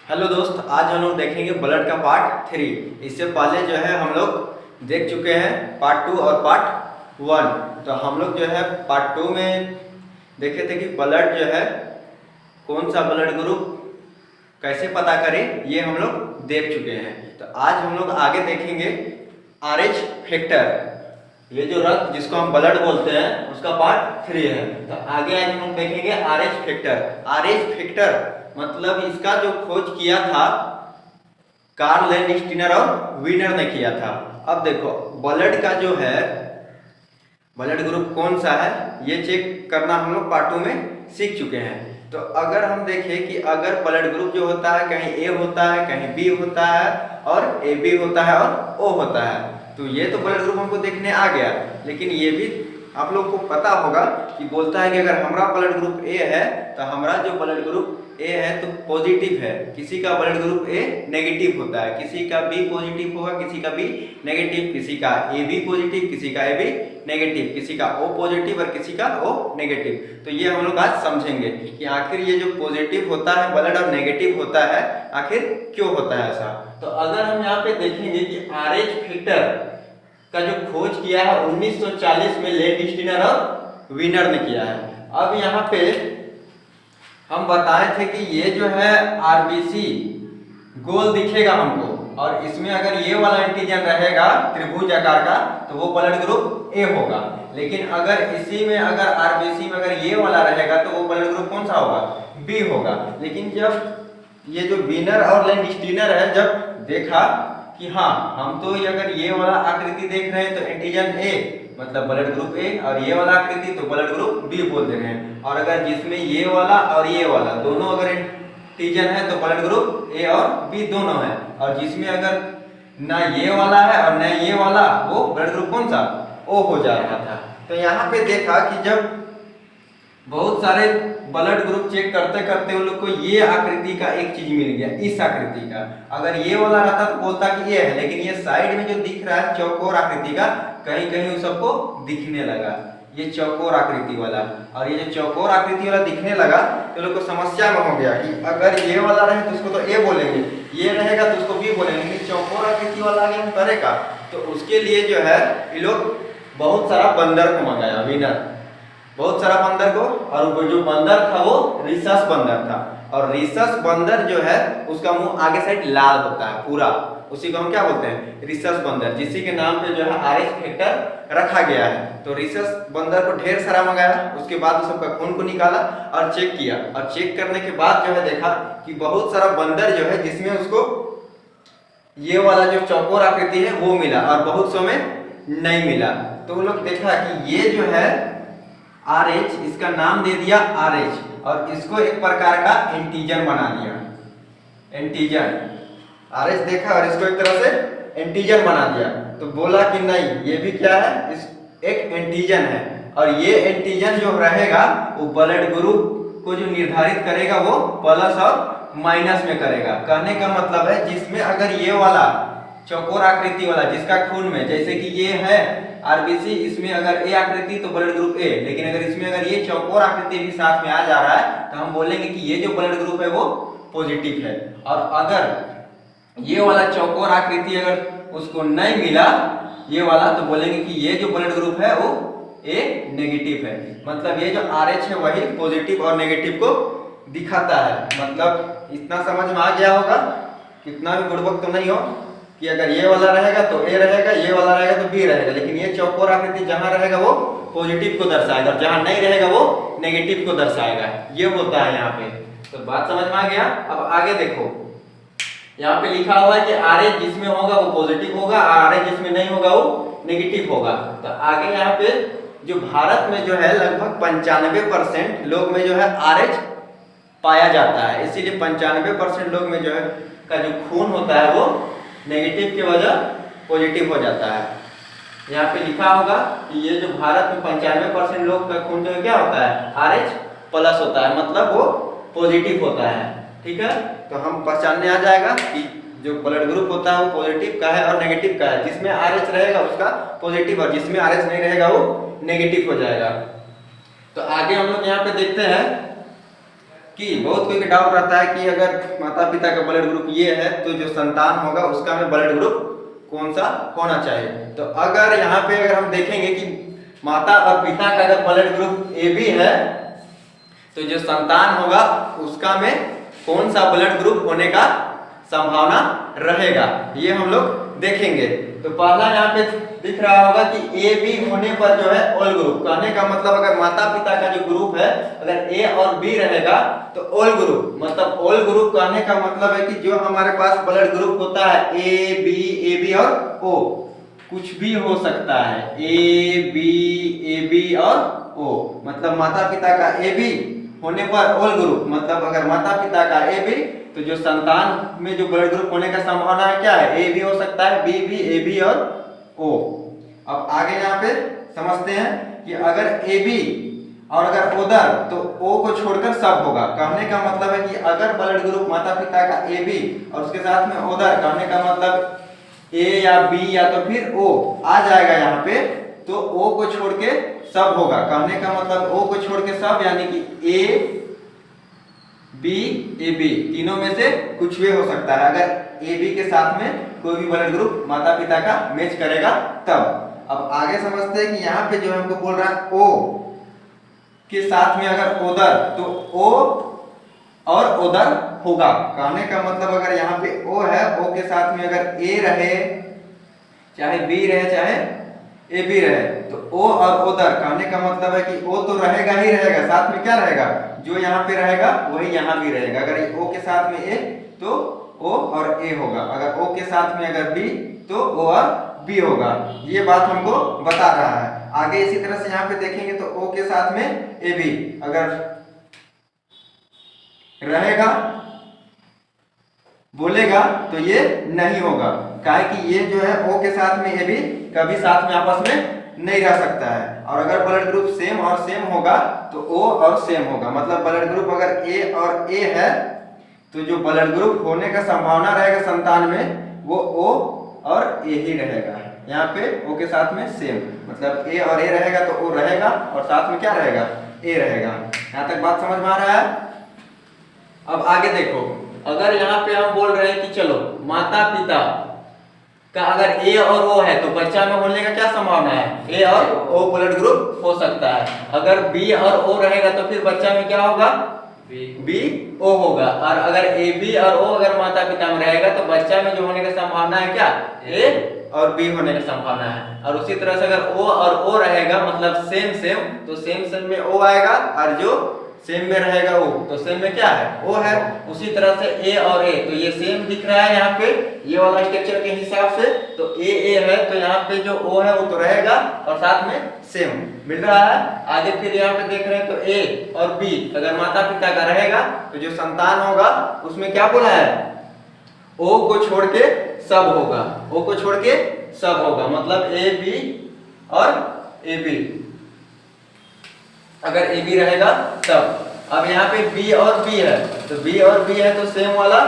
Hello दोस्त, आज हम लोग देखेंगे ब्लड का पार्ट 3। इससे पहले जो है हम लोग देख चुके हैं पार्ट 2 और पार्ट 1। तो हम लोग जो है पार्ट 2 में देखे थे कि ब्लड जो है कौन सा ब्लड ग्रुप कैसे पता करें, ये हम लोग देख चुके हैं। तो आज हम लोग आगे देखेंगे RH फैक्टर, ये जो रक्त जिसको हम ब्लड बोलते हैं उसका पार्ट 3 है। तो आगे आज हम लोग देखेंगे RH फैक्टर। RH फैक्टर मतलब इसका जो खोज किया था कार्ल लैंडस्टीनर और वीनर ने किया था। अब देखो ब्लड का जो है ब्लड ग्रुप कौन सा है ये चेक करना हम लोग पार्ट 2 में सीख चुके हैं। तो अगर हम देखें कि अगर ब्लड ग्रुप जो होता है कहीं ए होता है, कहीं बी होता है और ए बी होता है और ओ होता है, तो ये तो ब्लड ग्रुप हमको देखने आ गया। लेकिन ये भी आप लोग को पता होगा कि बोलता है कि अगर हमारा ब्लड ग्रुप ए है तो हमारा जो ब्लड ग्रुप ए है तो पॉजिटिव है, किसी का ब्लड ग्रुप ए नेगेटिव होता है, किसी का बी पॉजिटिव होगा, किसी का बी नेगेटिव, किसी का ए बी पॉजिटिव, किसी का ए बी नेगेटिव, किसी का ओ पॉजिटिव और किसी का ओ नेगेटिव। तो ये हम लोग आज समझेंगे कि आखिर ये जो पॉजिटिव होता है ब्लड और नेगेटिव होता है आखिर क्यों होता है ऐसा। तो अगर हम यहाँ पे देखेंगे कि RH फैक्टर का जो खोज किया है 1940 में लैंडस्टीनर और वीनर ने किया है। अब यहाँ पे हम बताए थे कि ये जो है RBC गोल दिखेगा हमको, और इसमें अगर ये वाला एंटीजन रहेगा त्रिभुज आकार का तो वो ब्लड ग्रुप ए होगा। लेकिन अगर इसी में अगर RBC में अगर ये वाला रहेगा तो वो ब्लड ग्रुप कौन सा होगा, बी होगा। लेकिन जब ये जो वीनर और लैंडस्टीनर है जब देखा कि हाँ हम तो अगर ये वाला आकृति देख रहे हैं तो एंटीजन ए मतलब ब्लड ग्रुप ए, और ये वाला आकृति तो ब्लड ग्रुप बी बोल दे रहे हैं। और अगर जिसमें ये वाला और ये वाला दोनों अगर एंटीजन है तो ब्लड ग्रुप ए और बी दोनों है, और जिसमें अगर ना ये वाला है और ना ये वाला वो ब्लड ग्रुप कौन सा ओ हो जा रहा था। तो यहाँ पे देखा कि जब बहुत सारे ब्लड ग्रुप चेक करते करते उन लोग को ये आकृति का एक चीज मिल गया, इस आकृति का। अगर ये वाला रहता तो बोलता कि ये है, लेकिन ये साइड में जो दिख रहा है चौकोर आकृति का कहीं कहीं उस सबको दिखने लगा, ये चौकोर आकृति वाला। और ये जो चौकोर आकृति वाला दिखने लगा तो लोग को समस्या में हो गया कि अगर ये वाला रहे तो उसको तो ए बोलेंगे, ये रहेगा तो उसको बी बोलेंगे, लेकिन चौकोर आकृति वाला आगे हम करेगा। तो उसके लिए जो है ये लोग बहुत सारा बंदर को मंगाया, वीनर बहुत सारा बंदर को, और वो जो बंदर था वो रिसस बंदर था। और रिसस बंदर जो है उसका मुंह आगे साइड लाल होता है पूरा, उसी को हम क्या बोलते हैं, रिसस बंदर, जिसी के नाम पे जो है RH फैक्टर रखा गया है। तो रिसस बंदर को ढेर सारा मंगाया, उसके बाद उस सबका खून को निकाला और चेक किया, और चेक करने के बाद जो है देखा कि बहुत सारा बंदर जो है जिसमें उसको ये वाला जो चौकोर आकृति है वो मिला और बहुत सौ में नहीं मिला। तो वो लोग देखा कि ये जो है RH, इसका नाम दे दिया RH, और इसको एक प्रकार का एंटीजन बना दिया, एंटीजन RH देखा और इसको एक तरह से एंटीजन बना दिया। तो बोला कि नहीं ये भी क्या है, इस एक एंटीजन है, और ये एंटीजन जो रहेगा वो ब्लड ग्रुप को जो निर्धारित करेगा वो प्लस और माइनस में करेगा। कहने का मतलब है जिसमें अगर ये वाला चौकोर आकृति वाला जिसका खून में, जैसे कि ये है RBC, इसमें अगर ए आकृति तो ब्लड ग्रुप ए, लेकिन अगर इसमें अगर ये चौकोर आकृति भी साथ में आ जा रहा है तो हम बोलेंगे कि ये जो ब्लड ग्रुप है वो पॉजिटिव है। और अगर ये वाला चौकोर आकृति अगर उसको नहीं मिला ये वाला तो बोलेंगे कि ये जो ब्लड ग्रुप है वो ए नेगेटिव है। मतलब ये जो RH है वही पॉजिटिव और नेगेटिव को दिखाता है। मतलब इतना समझ में आ गया होगा, कितना भी बुड़बक तो नहीं हो कि अगर ये वाला रहेगा तो ए रहेगा, ये वाला रहेगा तो बी रहेगा, लेकिन ये चौकोर आकृति जहां रहेगा वो पॉजिटिव को दर्शाएगा, जहां नहीं रहेगा वो नेगेटिव को दर्शाएगा। ये होता है यहाँ पे। तो बात समझ में आ गया। अब आगे देखो, यहाँ पे लिखा हुआ है कि RH जिसमें होगा वो पॉजिटिव होगा, RH जिसमें नहीं होगा वो नेगेटिव होगा। तो आगे यहाँ पे जो भारत में जो है लगभग 95% लोग में जो है RH पाया जाता है, इसीलिए 95% लोग में जो है का जो खून होता है वो नेगेटिव के वजह पॉजिटिव हो जाता है। यहाँ पे लिखा होगा कि ये जो भारत में 95% लोग का खून जो क्या होता है RH प्लस होता है, मतलब वो पॉजिटिव होता है। ठीक है, तो हम पहचानने आ जाएगा कि जो ब्लड ग्रुप होता है वो पॉजिटिव का है और नेगेटिव का है। जिसमें RH रहेगा उसका पॉजिटिव, और जिसमें RH नहीं रहेगा वो नेगेटिव हो जाएगा। तो आगे हम लोग यहाँ पे देखते हैं कि बहुत कोई डाउट रहता है कि अगर माता पिता का ब्लड ग्रुप ये है तो जो संतान होगा उसका में ब्लड ग्रुप कौन सा होना चाहिए। तो अगर यहाँ पे अगर हम देखेंगे कि माता और पिता का अगर ब्लड ग्रुप ए बी है तो जो संतान होगा उसका में कौन सा ब्लड ग्रुप होने का संभावना रहेगा, ये हम लोग देखेंगे। तो पहला यहाँ पे दिख रहा होगा कि ए बी होने पर जो है ऑल ग्रुप, कहने का मतलब अगर माता पिता का जो ग्रुप है अगर ए और बी रहेगा तो ऑल ग्रुप, मतलब ऑल ग्रुप कहने का मतलब है कि जो हमारे पास ब्लड ग्रुप होता है ए बी और ओ, कुछ भी हो सकता है ए बी और ओ, मतलब माता पिता का ए बी होने पर ऑल ग्रुप, मतलब अगर माता पिता का ए बी तो जो संतान में जो ब्लड ग्रुप होने का संभावना है क्या है, ए बी हो सकता है, बी बी, ए बी और ओ। अब आगे यहाँ पे समझते हैं कि अगर ए बी और अगर उधर तो ओ को छोड़कर सब होगा, कहने का मतलब है कि अगर ब्लड ग्रुप माता पिता का ए बी और उसके साथ में उधर, कहने का मतलब ए या बी या तो फिर ओ आ जाएगा यहाँ पे, तो ओ को छोड़ के सब होगा, कहने का मतलब ओ को छोड़ के सब, यानी कि ए बी ए बी तीनों में से कुछ भी हो सकता है अगर ए बी के साथ में कोई भी ब्लड ग्रुप माता पिता का मैच करेगा तब। अब आगे समझते हैं कि यहाँ पे जो हमको बोल रहा है ओ के साथ में अगर उधर तो ओ और उधर होगा, कहने का मतलब अगर यहाँ पे ओ है, ओ के साथ में अगर ए रहे चाहे बी रहे चाहे ए बी रहे तो ओ और उधर, कहने का मतलब है कि ओ तो रहेगा ही रहेगा, साथ में क्या रहेगा, जो यहाँ पे रहेगा वही यहाँ भी रहेगा। अगर ओ के साथ में ए तो ओ और ए होगा, अगर ओ के साथ में अगर बी तो ओ और बी होगा, ये बात हमको बता रहा है। आगे इसी तरह से यहाँ पे देखेंगे तो ओ के साथ में ए बी अगर रहेगा बोलेगा तो ये नहीं होगा, काहे कि ये जो है ओ के साथ में ए बी कभी साथ में आपस में नहीं रह सकता है। और अगर ब्लड ग्रुप सेम और सेम होगा तो ओ और सेम होगा, मतलब ब्लड ग्रुप अगर ए और ए है तो जो ब्लड ग्रुप होने का संभावना रहेगा संतान में वो ओ और ए ही रहेगा। यहाँ पे ओ के साथ में सेम, मतलब ए और ए रहेगा तो ओ रहेगा और साथ में क्या रहेगा, ए रहेगा। यहाँ तक बात समझ में आ रहा है। अब आगे देखो, अगर यहाँ पे हम बोल रहे हैं कि चलो माता पिता का अगर ए और ओ है तो बच्चा में होने का क्या संभावना है, ए और ओ ब्लड ग्रुप हो सकता है। अगर बी और ओ रहेगा तो फिर बच्चा में क्या होगा, बी ओ होगा। और अगर ए बी और ओ अगर माता पिता में रहेगा तो बच्चा में जो होने का संभावना है क्या, ए और बी होने का संभावना है। और उसी तरह से अगर ओ और ओ रहेगा मतलब सेम सेम तो सेम सेम में ओ आएगा, और जो सेम में रहेगा ओ तो सेम में क्या है, ओ है। उसी तरह से ए और ए तो ये सेम दिख रहा है यहाँ पे ये वाला स्ट्रक्चर के हिसाब से, तो ए है तो यहाँ पे जो ओ है वो तो रहेगा और साथ में सेम मिल रहा है। आगे फिर यहाँ पे देख रहे हैं तो ए और बी अगर माता पिता का रहेगा तो जो संतान होगा उसमें क्या बोला है, ओ को छोड़ के सब होगा, ओ को छोड़ के सब होगा, मतलब ए बी और ए बी अगर ए बी रहेगा तब। अब यहाँ पे बी और बी है तो बी और बी है तो सेम वाला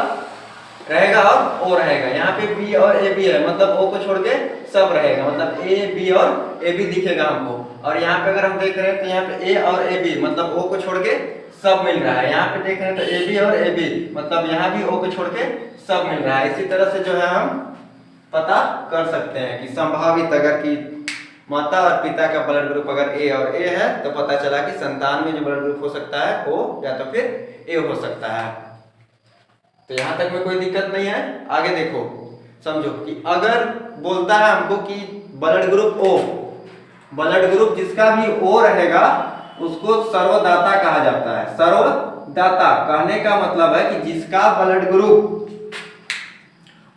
रहेगा और ओ रहेगा। यहाँ पे बी और ए बी है मतलब ओ को छोड़ के सब रहेगा, मतलब ए बी और ए बी दिखेगा हमको। और यहाँ पे अगर हम देख रहे हैं तो यहाँ पे ए और ए बी मतलब ओ को छोड़ के सब मिल रहा है। यहाँ पे देख रहे हैं तो ए बी और ए बी मतलब यहाँ भी ओ को छोड़ के सब मिल रहा है। इसी तरह से जो है हम पता कर सकते हैं कि संभावित अगर कि माता और पिता का ब्लड ग्रुप अगर ए और ए है तो पता चला कि संतान में जो ब्लड ग्रुप हो सकता है ओ या तो फिर ए हो सकता है। तो यहाँ तक में कोई दिक्कत नहीं है। आगे देखो, समझो कि अगर बोलता है हमको कि blood group O, blood group जिसका भी ओ रहेगा उसको सर्वदाता कहा जाता है। सर्वदाता कहने का मतलब है कि जिसका ब्लड ग्रुप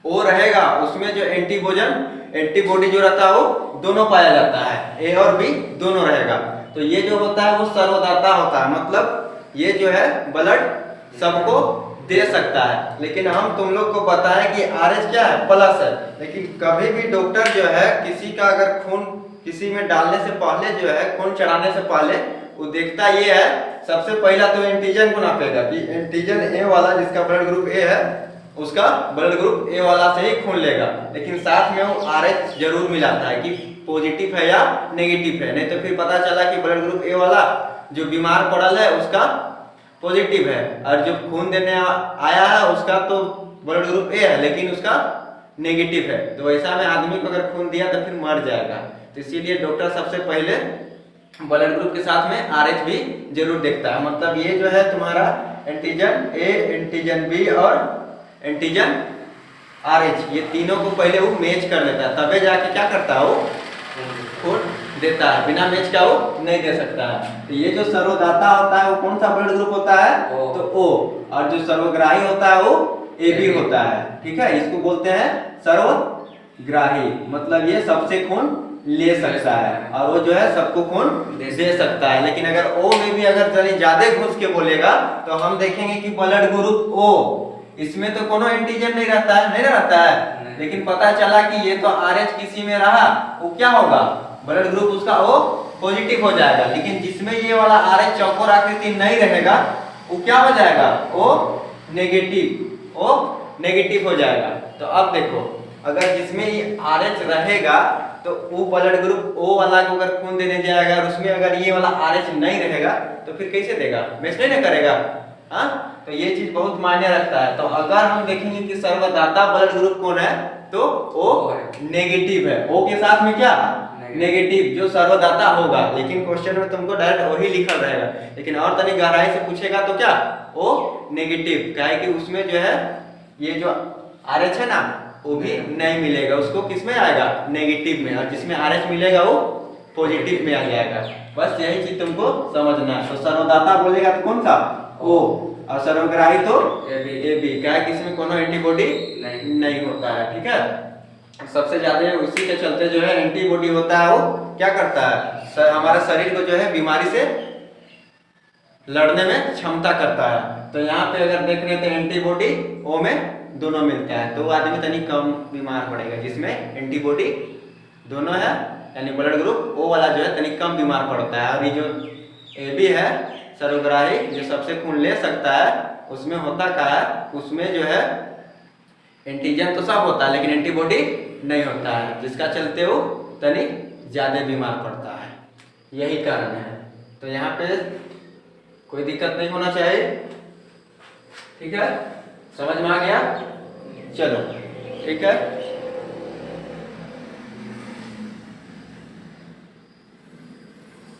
ओ रहेगा उसमें जो एंटीबॉडी जो रहता है वो दोनों पाया जाता है, ए और बी दोनों रहेगा। तो ये जो होता है वो सर्वदाता होता है, मतलब ये जो है ब्लड सबको दे सकता है। लेकिन हम तुम लोग को बताएं कि आरएच क्या है, प्लस है। लेकिन कभी भी डॉक्टर जो है किसी का अगर खून किसी में डालने से पहले जो है खून चढ़ाने से पहले वो देखता ये है, सबसे पहला तो एंटीजन को नापेगा कि एंटीजन ए वाला जिसका ब्लड ग्रुप ए है उसका ब्लड ग्रुप ए वाला से ही खून लेगा। लेकिन साथ में वो आरएच जरूर मिलाता है कि पॉजिटिव है या नेगेटिव है, नहीं तो फिर पता चला कि ब्लड ग्रुप ए वाला जो बीमार पड़ल है उसका पॉजिटिव है, और जो खून देने आया है उसका तो ब्लड ग्रुप ए है लेकिन उसका नेगेटिव है। तो वैसा में आदमी को अगर खून दिया तो फिर मर जाएगा। तो इसीलिए डॉक्टर सबसे पहले ब्लड ग्रुप के साथ में RH भी जरूर देखता है। मतलब ये जो है तुम्हारा एंटीजन ए, एंटीजन बी और एंटीजन RH, ये तीनों को पहले वो मैच कर लेता है, तबे जाके क्या करता है वो खून देता है। बिना मैच का वो नहीं दे सकता है। तो ये जो सर्वदाता होता है वो कौन सा ब्लड ग्रुप होता है? तो O। और जो सर्वग्राही होता है वो AB होता है। ठीक है, इसको बोलते हैं सर्वग्राही। मतलब ये सबसे खून ले सकता है और वो जो है सबको खून दे सकता है। लेकिन अगर O में भी अगर जरा ज्यादा घुस के बोलेगा तो हम देखेंगे कि ब्लड ग्रुप O, इसमें तो कोनो एंटीजन नहीं रहता है, नहीं रहता है, लेकिन पता चला कि ये तो RH किसी में रहा, वो क्या होगा? ब्लड ग्रुप उसका O पॉजिटिव हो जाएगा। लेकिन जिसमें ये वाला RH चौकोर आकृति नहीं रहेगा वो क्या हो जाएगा? O नेगेटिव हो जाएगा। तो अब देखो, अगर जिसमें ये RH रहेगा तो वो ब्लड ग्रुप O वाला को अगर खून देने जाएगा और उसमें अगर ये वाला RH नहीं रहेगा तो फिर कैसे देगा? मैच नहीं ना करेगा। हाँ, तो ये चीज बहुत मायने रखता है। तो अगर हम देखेंगे कि सर्वदाता ब्लड ग्रुप कौन है तो O नेगेटिव है। O के साथ में क्या? नेगेटिव, जो सर्वदाता होगा। लेकिन क्वेश्चन में तुमको डायरेक्ट वही लिखल रहेगा, लेकिन और तनी गहराई से पूछेगा तो क्या? O नेगेटिव, क्या है कि उसमें जो है ये जो RH है ना वो भी नहीं मिलेगा, उसको किसमें आएगा? नेगेटिव में, और जिसमें RH मिलेगा वो पॉजिटिव में आ जाएगा। बस यही चीज तुमको समझना है। तो सर्वदाता बोलेगा तो कौन सा? O, और सर्वग्राही तो AB। क्या है कि इसमें कोनो एंटीबॉडी नहीं होता है। ठीक है, सबसे ज्यादा उसी के चलते जो है एंटीबॉडी होता है, वो क्या करता है? हमारे शरीर को जो है बीमारी से लड़ने में क्षमता करता है। तो यहाँ पे अगर देख रहे हैं तो एंटीबॉडी O में दोनों मिलता है, तो वो आदमी तनी कम बीमार पड़ेगा। जिसमें एंटीबॉडी दोनों है यानी ब्लड ग्रुप O वाला जो है तनी कम बीमार पड़ता है। और ये जो AB है सर्वग्राही, जो सबसे खून ले सकता है, उसमें होता क्या है? उसमें जो है एंटीजन तो सब होता है लेकिन एंटीबॉडी नहीं होता है, जिसका चलते वो तनी ज्यादा बीमार पड़ता है। यही कारण है। तो यहाँ पे कोई दिक्कत नहीं होना चाहिए। ठीक है, समझ में आ गया? चलो ठीक है।